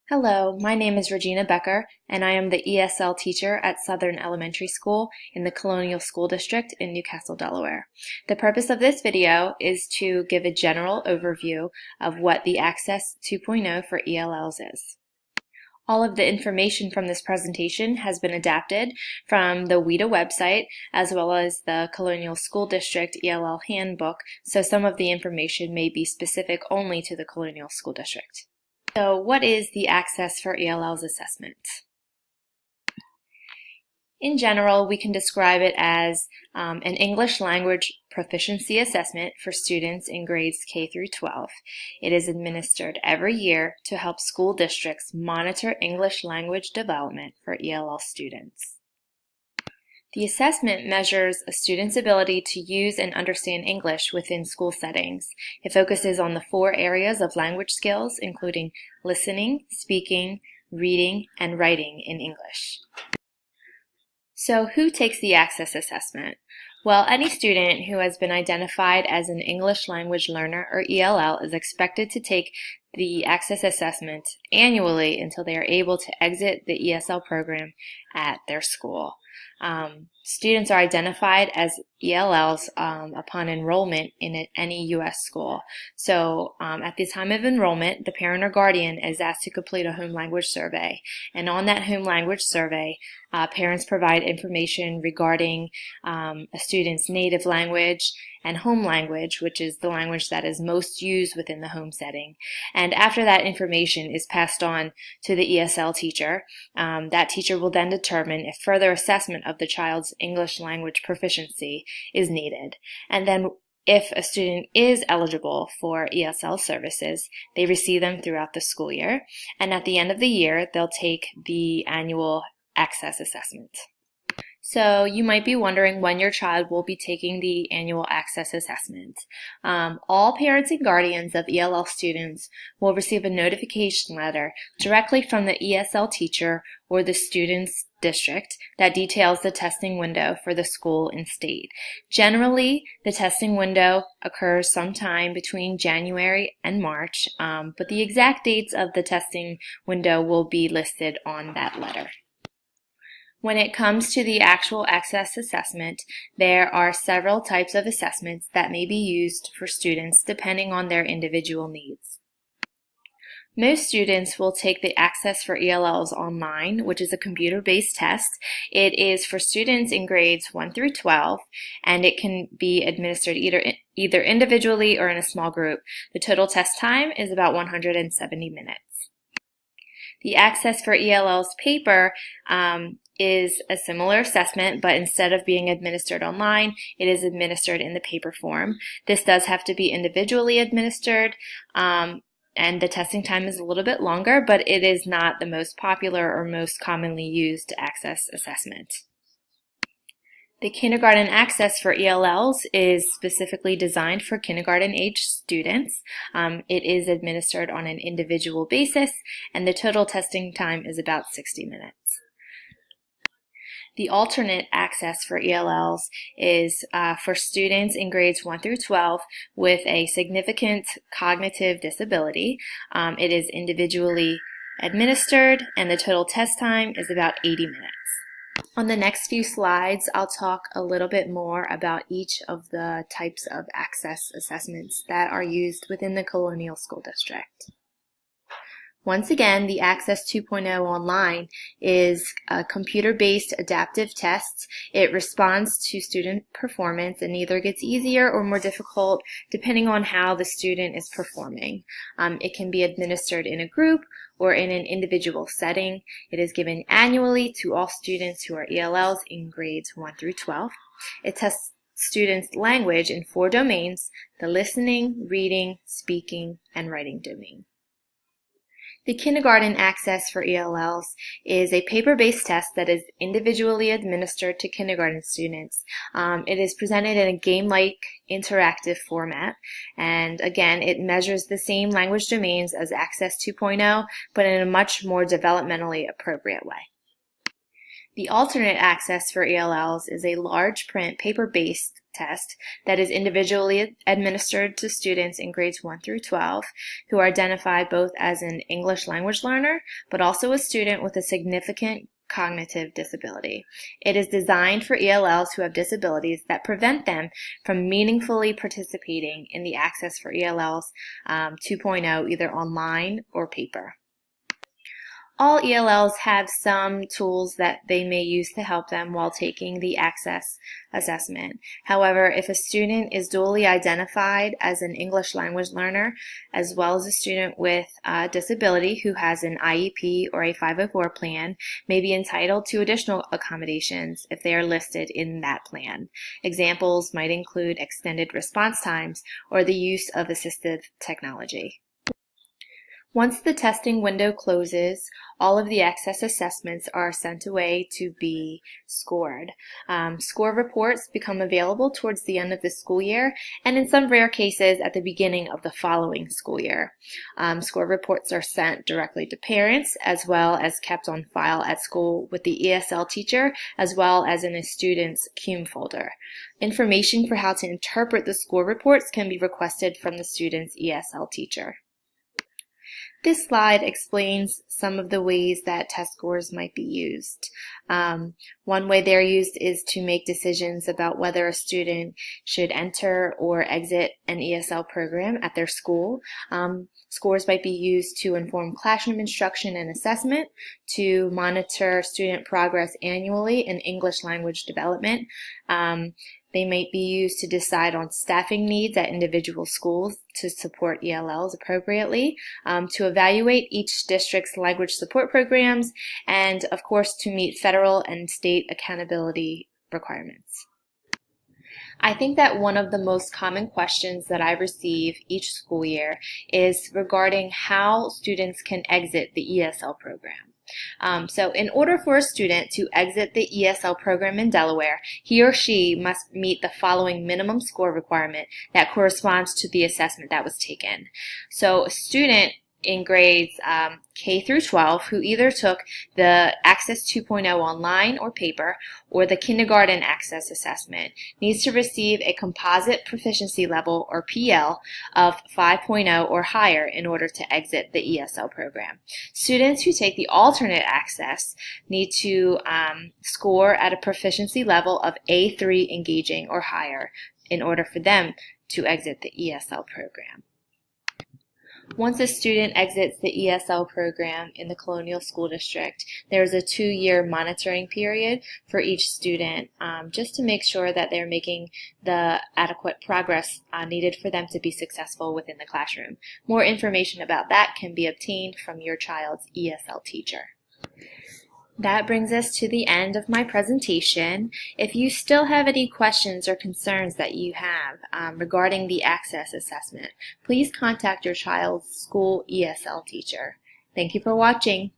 Hello, my name is Regina Becker, and I am the ESL teacher at Southern Elementary School in the Colonial School District in Newcastle, Delaware. The purpose of this video is to give a general overview of what the Access 2.0 for ELLs is. All of the information from this presentation has been adapted from the WIDA website as well as the Colonial School District ELL Handbook, so some of the information may be specific only to the Colonial School District. So what is the Access for ELLs assessment? In general, we can describe it as an English language proficiency assessment for students in grades K through 12. It is administered every year to help school districts monitor English language development for ELL students. The assessment measures a student's ability to use and understand English within school settings. It focuses on the 4 areas of language skills, including listening, speaking, reading, and writing in English. So who takes the Access assessment? Well, any student who has been identified as an English language learner or ELL is expected to take the Access assessment annually until they are able to exit the ESL program at their school. Students are identified as ELLs upon enrollment in any U.S. school. So at the time of enrollment, the parent or guardian is asked to complete a home language survey. And on that home language survey, parents provide information regarding a student's native language and home language, which is the language that is most used within the home setting. And after that information is passed on to the ESL teacher, that teacher will then determine if further assessment of the child's English language proficiency is needed. And then if a student is eligible for ESL services, they receive them throughout the school year. And at the end of the year, they'll take the annual Access assessment. So you might be wondering when your child will be taking the annual Access assessment. All parents and guardians of ELL students will receive a notification letter directly from the ESL teacher or the student's district that details the testing window for the school and state. Generally, the testing window occurs sometime between January and March, but the exact dates of the testing window will be listed on that letter. When it comes to the actual Access assessment, there are several types of assessments that may be used for students depending on their individual needs. Most students will take the Access for ELLs online, which is a computer-based test. It is for students in grades 1 through 12, and it can be administered either individually or in a small group. The total test time is about 170 minutes. The Access for ELLs paper is a similar assessment, but instead of being administered online, it is administered in the paper form. This does have to be individually administered, and the testing time is a little bit longer, but it is not the most popular or most commonly used Access assessment. The Kindergarten Access for ELLs is specifically designed for kindergarten-age students. It is administered on an individual basis, and the total testing time is about 60 minutes. The alternate Access for ELLs is for students in grades 1 through 12 with a significant cognitive disability. It is individually administered, and the total test time is about 80 minutes. On the next few slides, I'll talk a little bit more about each of the types of Access assessments that are used within the Colonial School District. Once again, the Access 2.0 online is a computer-based adaptive test. It responds to student performance and either gets easier or more difficult depending on how the student is performing. It can be administered in a group or in an individual setting. It is given annually to all students who are ELLs in grades 1 through 12. It tests students' language in 4 domains: the listening, reading, speaking, and writing domain. The Kindergarten Access for ELLs is a paper-based test that is individually administered to kindergarten students. It is presented in a game-like interactive format, and again, it measures the same language domains as Access 2.0, but in a much more developmentally appropriate way. The alternate Access for ELLs is a large print paper-based test that is individually administered to students in grades 1 through 12 who are identified both as an English language learner but also a student with a significant cognitive disability. It is designed for ELLs who have disabilities that prevent them from meaningfully participating in the Access for ELLs 2.0 either online or paper. All ELLs have some tools that they may use to help them while taking the Access assessment. However, if a student is dually identified as an English language learner, as well as a student with a disability who has an IEP or a 504 plan, may be entitled to additional accommodations if they are listed in that plan. Examples might include extended response times or the use of assistive technology. Once the testing window closes, all of the Access assessments are sent away to be scored. Score reports become available towards the end of the school year, and in some rare cases at the beginning of the following school year. Score reports are sent directly to parents as well as kept on file at school with the ESL teacher as well as in a student's CUME folder. Information for how to interpret the score reports can be requested from the student's ESL teacher. This slide explains some of the ways that test scores might be used. One way they're used is to make decisions about whether a student should enter or exit an ESL program at their school. Scores might be used to inform classroom instruction and assessment, to monitor student progress annually in English language development. They might be used to decide on staffing needs at individual schools to support ELLs appropriately, to evaluate each district's language support programs, and of course to meet federal and state accountability requirements. I think that one of the most common questions that I receive each school year is regarding how students can exit the ESL program. So in order for a student to exit the ESL program in Delaware, he or she must meet the following minimum score requirement that corresponds to the assessment that was taken. So a student in grades K through 12 who either took the Access 2.0 online or paper or the kindergarten Access assessment needs to receive a composite proficiency level or PL of 5.0 or higher in order to exit the ESL program. Students who take the alternate Access need to score at a proficiency level of A3 engaging or higher in order for them to exit the ESL program. Once a student exits the ESL program in the Colonial School District, there's a 2-year monitoring period for each student just to make sure that they're making the adequate progress needed for them to be successful within the classroom. More information about that can be obtained from your child's ESL teacher. That brings us to the end of my presentation. If you still have any questions or concerns that you have regarding the Access assessment, please contact your child's school ESL teacher. Thank you for watching.